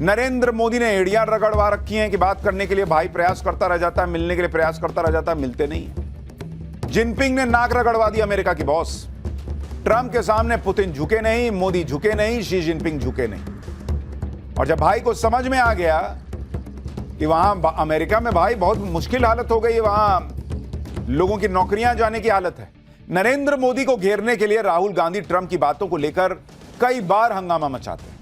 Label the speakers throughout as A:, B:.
A: नरेंद्र मोदी ने एड़ियां रगड़वा रखी हैं कि बात करने के लिए भाई प्रयास करता रह जाता है, मिलने के लिए प्रयास करता रह जाता है, मिलते नहीं है। जिनपिंग ने नाक रगड़वा दी अमेरिका की बॉस। ट्रंप के सामने पुतिन झुके नहीं, मोदी झुके नहीं, शी जिनपिंग झुके नहीं। और जब भाई को समझ में आ गया कि वहां अमेरिका में भाई बहुत मुश्किल हालत हो गई है, वहां लोगों की नौकरियां जाने की हालत है। नरेंद्र मोदी को घेरने के लिए राहुल गांधी ट्रंप की बातों को लेकर कई बार हंगामा मचाते हैं।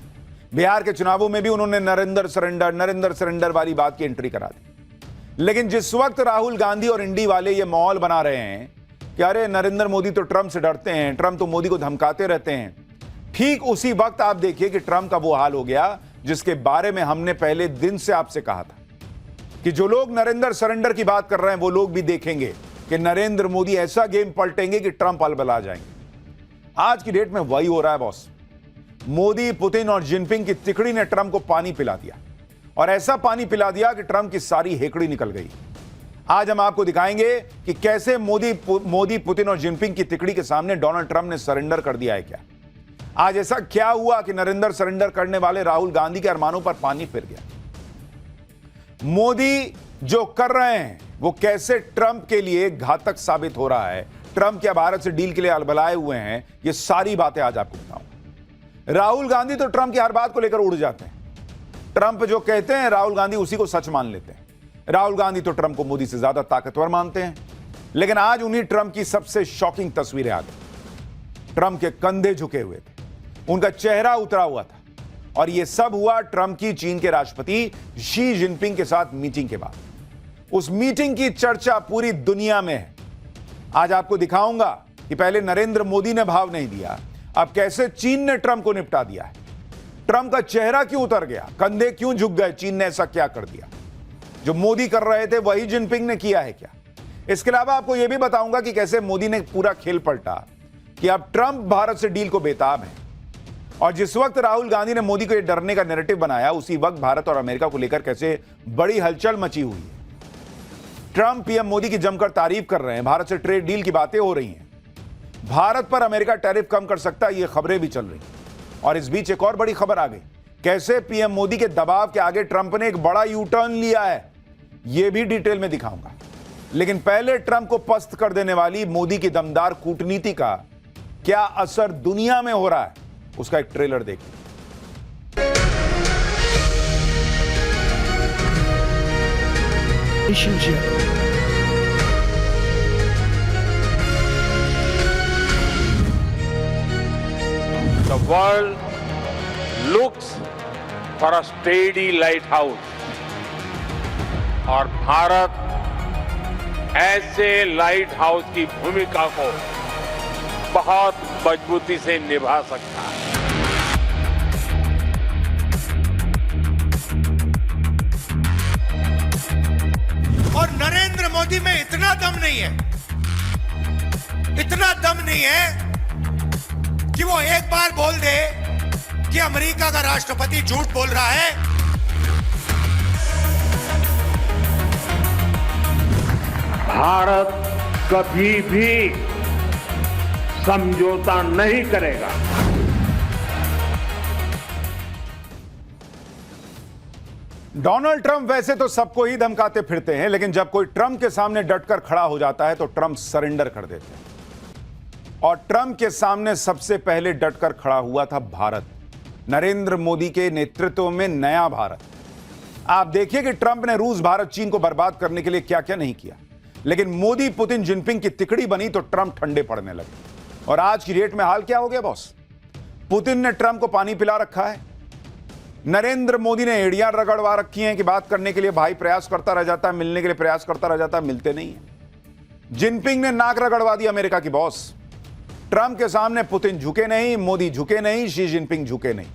A: बिहार के चुनावों में भी उन्होंने नरेंद्र सरेंडर वाली बात की एंट्री करा दी। लेकिन जिस वक्त राहुल गांधी और इंडी वाले ये माहौल बना रहे हैं कि अरे नरेंद्र मोदी तो ट्रंप से डरते हैं, ट्रंप तो मोदी को धमकाते रहते हैं, ठीक उसी वक्त आप देखिए कि ट्रंप का वो हाल हो गया जिसके बारे में हमने पहले दिन से आपसे कहा था कि जो लोग नरेंद्र सरेंडर की बात कर रहे हैं वो लोग भी देखेंगे कि नरेंद्र मोदी ऐसा गेम पलटेंगे कि ट्रंप अलबला जाएंगे। आज की डेट में वही हो रहा है बॉस। मोदी, पुतिन और जिनपिंग की तिकड़ी ने ट्रंप को पानी पिला दिया और ऐसा पानी पिला दिया कि ट्रंप की सारी हेकड़ी निकल गई। आज हम आपको दिखाएंगे कि कैसे मोदी, पुतिन और जिनपिंग की तिकड़ी के सामने डोनाल्ड ट्रंप ने सरेंडर कर दिया है। क्या आज ऐसा क्या हुआ कि नरेंद्र सरेंडर करने वाले राहुल गांधी के अरमानों पर पानी फिर गया। मोदी जो कर रहे हैं वो कैसे ट्रंप के लिए घातक साबित हो रहा है, ट्रंप क्या भारत से डील के लिए अलबलाए हुए हैं, ये सारी बातें आज आपको बताऊंगा। राहुल गांधी तो ट्रंप की हर बात को लेकर उड़ जाते हैं। ट्रंप जो कहते हैं राहुल गांधी उसी को सच मान लेते हैं। राहुल गांधी तो ट्रंप को मोदी से ज्यादा ताकतवर मानते हैं। लेकिन आज उन्हीं ट्रंप की सबसे शॉकिंग तस्वीरें आ गई। ट्रंप के कंधे झुके हुए थे, उनका चेहरा उतरा हुआ था और यह सब हुआ ट्रंप की चीन के राष्ट्रपति शी जिनपिंग के साथ मीटिंग के बाद। उस मीटिंग की चर्चा पूरी दुनिया में है। आज आपको दिखाऊंगा कि पहले नरेंद्र मोदी ने भाव नहीं दिया, अब कैसे चीन ने ट्रंप को निपटा दिया है। ट्रंप का चेहरा क्यों उतर गया, कंधे क्यों झुक गए, चीन ने ऐसा क्या कर दिया। जो मोदी कर रहे थे वही जिनपिंग ने किया है क्या। इसके अलावा आपको यह भी बताऊंगा कि कैसे मोदी ने पूरा खेल पलटा कि अब ट्रंप भारत से डील को बेताब है। और जिस वक्त राहुल गांधी ने मोदी को यह डरने का नैरेटिव बनाया, उसी वक्त भारत और अमेरिका को लेकर कैसे बड़ी हलचल मची हुई है। ट्रंप पीएम मोदी की जमकर तारीफ कर रहे हैं, भारत से ट्रेड डील की बातें हो रही हैं, भारत पर अमेरिका टैरिफ कम कर सकता है, ये खबरें भी चल रही। और इस बीच एक और बड़ी खबर आ गई, कैसे पीएम मोदी के दबाव के आगे ट्रंप ने एक बड़ा यू टर्न लिया है, यह भी डिटेल में दिखाऊंगा। लेकिन पहले ट्रंप को पस्त कर देने वाली मोदी की दमदार कूटनीति का क्या असर दुनिया में हो रहा है, उसका एक ट्रेलर देखिए।
B: The world looks for a steady lighthouse और भारत ऐसे लाइट हाउस की भूमिका को बहुत मजबूती से निभा सकता है।
C: और नरेंद्र मोदी में इतना दम नहीं है कि वो एक बार बोल दे कि अमेरिका का राष्ट्रपति झूठ बोल रहा है।
B: भारत कभी भी समझौता नहीं करेगा।
A: डोनाल्ड ट्रंप वैसे तो सबको ही धमकाते फिरते हैं, लेकिन जब कोई ट्रंप के सामने डटकर खड़ा हो जाता है तो ट्रंप सरेंडर कर देते हैं। और ट्रंप के सामने सबसे पहले डटकर खड़ा हुआ था भारत, नरेंद्र मोदी के नेतृत्व में नया भारत। आप देखिए कि ट्रंप ने रूस, भारत, चीन को बर्बाद करने के लिए क्या क्या नहीं किया। लेकिन मोदी, पुतिन, जिनपिंग की तिकड़ी बनी तो ट्रंप ठंडे पड़ने लगे। और आज की डेट में हाल क्या हो गया बॉस। पुतिन ने ट्रंप को पानी पिला रखा है, नरेंद्र मोदी ने एड़ियां रगड़वा रखी हैं कि बात करने के लिए भाई प्रयास करता रह जाता है, मिलने के लिए प्रयास करता रह जाता है, मिलते नहीं है। जिनपिंग ने नाक रगड़वा दी अमेरिका की बॉस। ट्रंप के सामने पुतिन झुके नहीं, मोदी झुके नहीं, शी जिनपिंग झुके नहीं।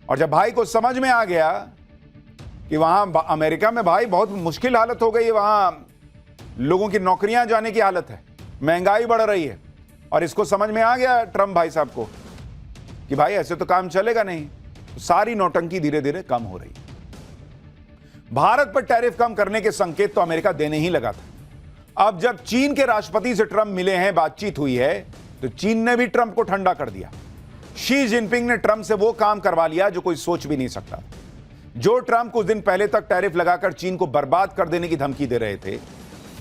A: और जब भाई को समझ में आ गया कि वहां अमेरिका में भाई बहुत मुश्किल हालत हो गई है, वहां लोगों की नौकरियां जाने की हालत है, महंगाई बढ़ रही है, और इसको समझ में आ गया ट्रंप भाई साहब को कि भाई ऐसे तो काम चलेगा नहीं, तो सारी नौटंकी धीरे धीरे कम हो रही। भारत पर टैरिफ कम करने के संकेत तो अमेरिका देने ही लगा था। अब जब चीन के राष्ट्रपति से ट्रंप मिले हैं, बातचीत हुई है, तो चीन ने भी ट्रंप को ठंडा कर दिया। शी जिनपिंग ने ट्रंप से वो काम करवा लिया जो कोई सोच भी नहीं सकता। जो ट्रंप कुछ दिन पहले तक टैरिफ लगाकर चीन को बर्बाद कर देने की धमकी दे रहे थे,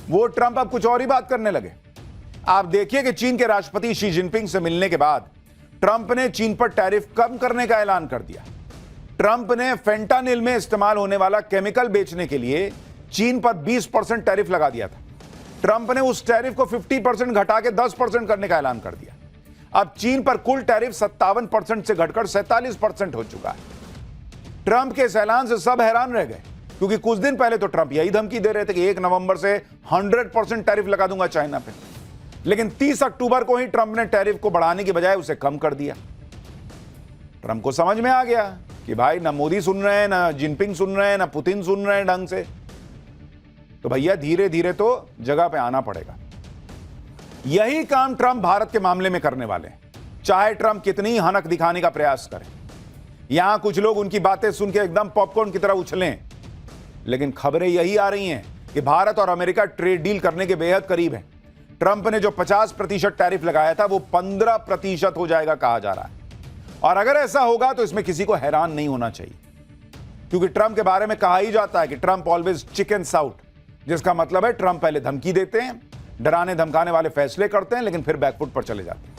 A: वो ट्रंप अब कुछ और ही बात करने लगे। आप देखिए कि चीन के राष्ट्रपति शी जिनपिंग से मिलने के बाद ट्रंप ने चीन पर टैरिफ कम करने का ऐलान कर दिया। ट्रंप ने फेंटानिल में इस्तेमाल होने वाला केमिकल बेचने के लिए चीन पर 20% टैरिफ लगा दिया था। ट्रंप ने उस टैरिफ को 50% घटा के 10% करने का ऐलान कर दिया। अब चीन पर कुल टैरिफ 57% से घटकर 47% हो चुका है। ट्रंप के इस ऐलान से सब हैरान रह गए, क्योंकि कुछ दिन पहले तो ट्रंप यही धमकी दे रहे थे कि 1 नवंबर से 100% टैरिफ लगा दूंगा चाइना पे। लेकिन 30 अक्टूबर को ही ट्रंप ने टैरिफ को बढ़ाने की बजाय उसे कम कर दिया। ट्रंप को समझ में आ गया कि भाई ना मोदी सुन रहे हैं, ना जिनपिंग सुन रहे हैं, ना पुतिन सुन रहे हैं ढंग से, तो भैया धीरे धीरे तो जगह पे आना पड़ेगा। यही काम ट्रंप भारत के मामले में करने वाले हैं, चाहे ट्रंप कितनी ही हनक दिखाने का प्रयास करें। यहां कुछ लोग उनकी बातें सुन के एकदम पॉपकॉर्न की तरह उछलें, लेकिन खबरें यही आ रही हैं कि भारत और अमेरिका ट्रेड डील करने के बेहद करीब हैं। ट्रंप ने जो 50% टैरिफ लगाया था वो 15% हो जाएगा कहा जा रहा है। और अगर ऐसा होगा तो इसमें किसी को हैरान नहीं होना चाहिए, क्योंकि ट्रंप के बारे में कहा ही जाता है कि ट्रंप ऑलवेज चिकन आउट, जिसका मतलब है ट्रंप पहले धमकी देते हैं, डराने धमकाने वाले फैसले करते हैं, लेकिन फिर बैकफुट पर चले जाते हैं।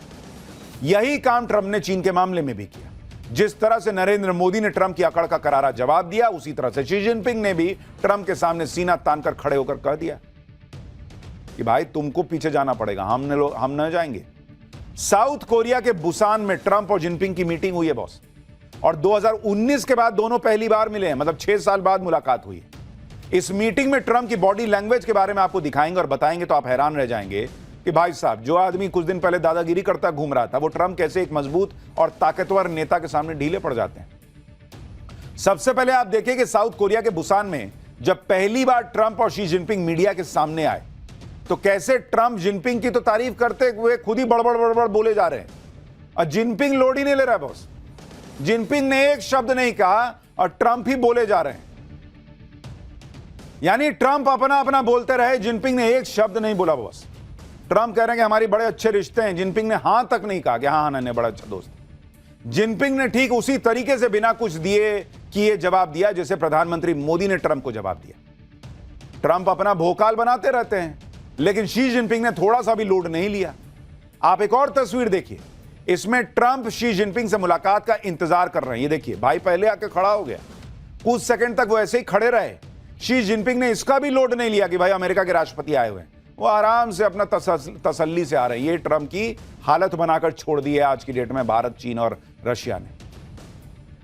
A: यही काम ट्रंप ने चीन के मामले में भी किया। जिस तरह से नरेंद्र मोदी ने ट्रंप की अकड़ का करारा जवाब दिया, उसी तरह से शी जिनपिंग ने भी ट्रंप के सामने सीना तानकर खड़े होकर कह दिया कि भाई तुमको पीछे जाना पड़ेगा, हम न जाएंगे। साउथ कोरिया के बुसान में ट्रंप और जिनपिंग की मीटिंग हुई है बॉस, और 2019 के बाद दोनों पहली बार मिले हैं, मतलब 6 साल बाद मुलाकात हुई है। इस मीटिंग में ट्रंप की बॉडी लैंग्वेज के बारे में आपको दिखाएंगे और बताएंगे तो आप हैरान रह जाएंगे कि भाई साहब, जो आदमी कुछ दिन पहले दादागिरी करता घूम रहा था, वो ट्रंप कैसे एक मजबूत और ताकतवर नेता के सामने ढीले पड़ जाते हैं। सबसे पहले आप देखिए कि साउथ कोरिया के बुसान में जब पहली बार ट्रंप और शी जिनपिंग मीडिया के सामने आए, तो कैसे ट्रंप जिनपिंग की तो तारीफ करते हुए खुद ही बड़बड़ बोले जा रहे हैं, और जिनपिंग लोड ही नहीं ले रहा बॉस। जिनपिंग ने एक शब्द नहीं कहा और ट्रंप ही बोले जा रहे हैं। यानी ट्रंप अपना बोलते रहे, जिनपिंग ने एक शब्द नहीं बोला बॉस। ट्रंप कह रहे हैं कि हमारी बड़े अच्छे रिश्ते हैं, जिनपिंग ने हां तक नहीं कहा कि हाँ नहीं बड़ा अच्छा दोस्त। जिनपिंग ने ठीक उसी तरीके से बिना कुछ दिए किए जवाब दिया जैसे प्रधानमंत्री मोदी ने ट्रंप को जवाब दिया। ट्रंप अपना भोकाल बनाते रहते हैं, लेकिन शी जिनपिंग ने थोड़ा सा भी लोड नहीं लिया। आप एक और तस्वीर देखिए, इसमें ट्रंप शी जिनपिंग से मुलाकात का इंतजार कर रहे हैं। ये देखिए, भाई पहले आके खड़ा हो गया, कुछ सेकंड तक वो ऐसे ही खड़े रहे। शी जिनपिंग ने इसका भी लोड नहीं लिया कि भाई अमेरिका के राष्ट्रपति आए हुए हैं, वो आराम से अपना तसल्ली से आ रहे हैं। ये ट्रंप की हालत बनाकर छोड़ दी है आज की डेट में भारत, चीन और रशिया ने।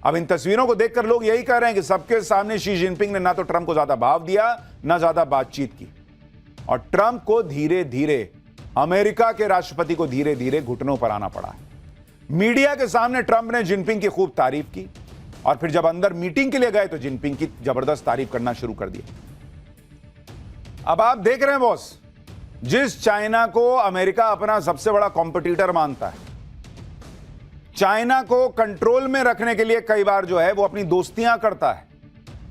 A: अब इन तस्वीरों को देखकर लोग यही कह रहे हैं कि सबके सामने शी जिनपिंग ने ना तो ट्रंप को ज्यादा भाव दिया, ना ज्यादा बातचीत की, और ट्रंप को धीरे धीरे, अमेरिका के राष्ट्रपति को धीरे धीरे घुटनों पर आना पड़ा है। मीडिया के सामने ट्रंप ने जिनपिंग की खूब तारीफ की, और फिर जब अंदर मीटिंग के लिए गए तो जिनपिंग की जबरदस्त तारीफ करना शुरू कर दिया। अब आप देख रहे हैं बॉस, जिस चाइना को अमेरिका अपना सबसे बड़ा कॉम्पिटिटर मानता है, चाइना को कंट्रोल में रखने के लिए कई बार जो है वो अपनी दोस्तियां करता है।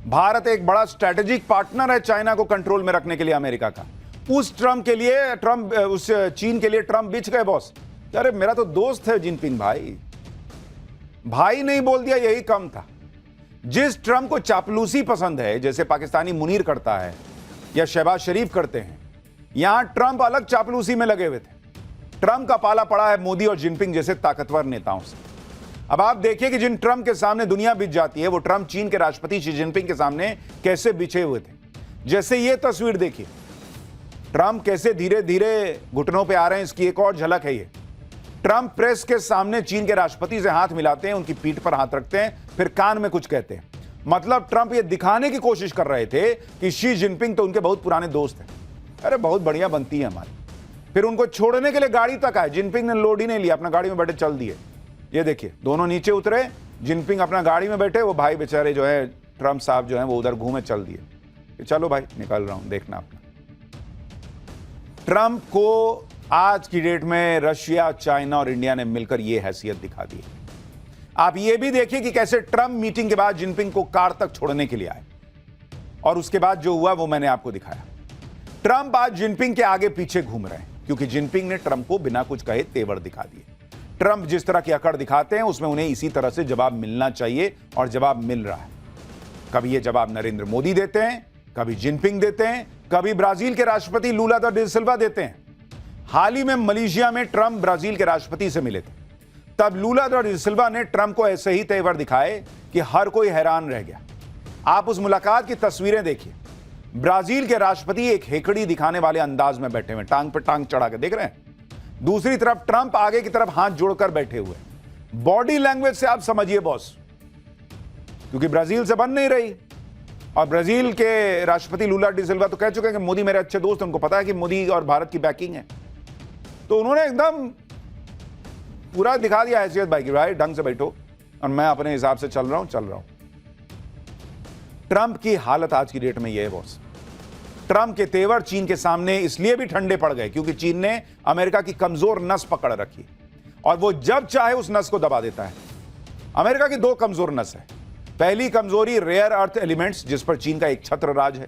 A: भारत एक बड़ा स्ट्रेटेजिक पार्टनर है चाइना को कंट्रोल में रखने के लिए अमेरिका का। उस चीन के लिए ट्रंप बिछ गए बॉस। अरे मेरा तो दोस्त है जिनपिंग भाई नहीं बोल दिया, यही कम था। जिस ट्रंप को चापलूसी पसंद है, जैसे पाकिस्तानी मुनीर करता है या शहबाज शरीफ करते हैं, यहां ट्रंप अलग चापलूसी में लगे हुए थे। ट्रंप का पाला पड़ा है मोदी और जिनपिंग जैसे ताकतवर नेताओं से। अब आप देखिए कि जिन ट्रंप के सामने दुनिया बिछ जाती है, वो ट्रंप चीन के राष्ट्रपति शी जिनपिंग के सामने कैसे बिछे हुए थे। जैसे ये तस्वीर देखिए, ट्रंप कैसे धीरे धीरे घुटनों पे आ रहे हैं, इसकी एक और झलक है ये। ट्रंप प्रेस के सामने चीन के राष्ट्रपति से हाथ मिलाते हैं, उनकी पीठ पर हाथ रखते हैं, फिर कान में कुछ कहते हैं। मतलब ट्रंप ये दिखाने की कोशिश कर रहे थे कि शी जिनपिंग तो उनके बहुत पुराने दोस्त हैं, अरे बहुत बढ़िया बनती है हमारी। फिर उनको छोड़ने के लिए गाड़ी तक आए, जिनपिंग ने लोड ही नहीं लिया, अपना गाड़ी में बैठे चल दिए। ये देखिए, दोनों नीचे उतरे, जिनपिंग अपना गाड़ी में बैठे, वो भाई बेचारे जो है ट्रंप साहब जो है वो उधर घूमे चल दिए। चलो भाई निकल रहा हूं, देखना अपना। ट्रंप को आज की डेट में रशिया, चाइना और इंडिया ने मिलकर यह हैसियत दिखा दी। आप यह भी देखिए कि कैसे ट्रंप मीटिंग के बाद जिनपिंग को कार तक छोड़ने के लिए आए, और उसके बाद जो हुआ वो मैंने आपको दिखाया। ट्रंप आज जिनपिंग के आगे पीछे घूम रहे हैं, क्योंकि जिनपिंग ने ट्रंप को बिना कुछ कहे तेवर दिखा दिए। ट्रंप जिस तरह की अकड़ दिखाते हैं, उसमें उन्हें इसी तरह से जवाब मिलना चाहिए, और जवाब मिल रहा है। कभी ये जवाब नरेंद्र मोदी देते हैं, कभी जिनपिंग देते हैं, कभी ब्राजील के राष्ट्रपति लूला दा सिल्वा देते हैं। हाल ही में मलेशिया में ट्रंप ब्राजील के राष्ट्रपति से मिले थे। तब लूला दा सिल्वा ने ट्रंप को ऐसे ही तेवर दिखाए कि हर कोई हैरान रह गया। आप उस मुलाकात की तस्वीरें देखिए। ब्राजील के राष्ट्रपति एक हेकड़ी दिखाने वाले अंदाज में बैठे हुए, टांग पर टांग चढ़ा के, देख रहे हैं। दूसरी तरफ ट्रंप आगे की तरफ हाथ जोड़कर बैठे हुए। बॉडी लैंग्वेज से आप समझिए बॉस, क्योंकि ब्राजील से बन नहीं रही। और ब्राजील के राष्ट्रपति लूला डी सिल्वा तो कह चुके हैं कि मोदी मेरे अच्छे दोस्त हैं, उनको पता है कि मोदी और भारत की बैकिंग है। तो उन्होंने एकदम पूरा दिखा दिया हैसियत भाई की, भाई ढंग से बैठो और मैं अपने हिसाब से चल रहा हूं। ट्रंप की हालत आज की डेट में यह है बॉस। ट्रंप के तेवर चीन के सामने इसलिए भी ठंडे पड़ गए क्योंकि चीन ने अमेरिका की कमजोर नस पकड़ रखी और वो जब चाहे उस नस को दबा देता है। अमेरिका की दो कमजोर नस है। पहली कमजोरी रेयर अर्थ एलिमेंट्स, जिस पर चीन का एक छत्र राज है।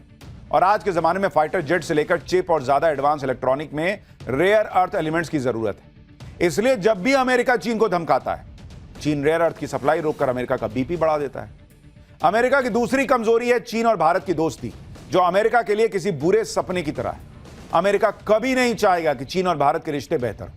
A: और आज के जमाने में फाइटर जेट से लेकर चिप और ज्यादा एडवांस इलेक्ट्रॉनिक में रेयर अर्थ एलिमेंट्स की जरूरत है। इसलिए जब भी अमेरिका चीन को धमकाता है, चीन रेयर अर्थ की सप्लाई रोककर अमेरिका का बीपी बढ़ा देता है। अमेरिका की दूसरी कमजोरी है चीन और भारत की दोस्ती, जो अमेरिका के लिए किसी बुरे सपने की तरह है। अमेरिका कभी नहीं चाहेगा कि चीन और भारत के रिश्ते बेहतर हों।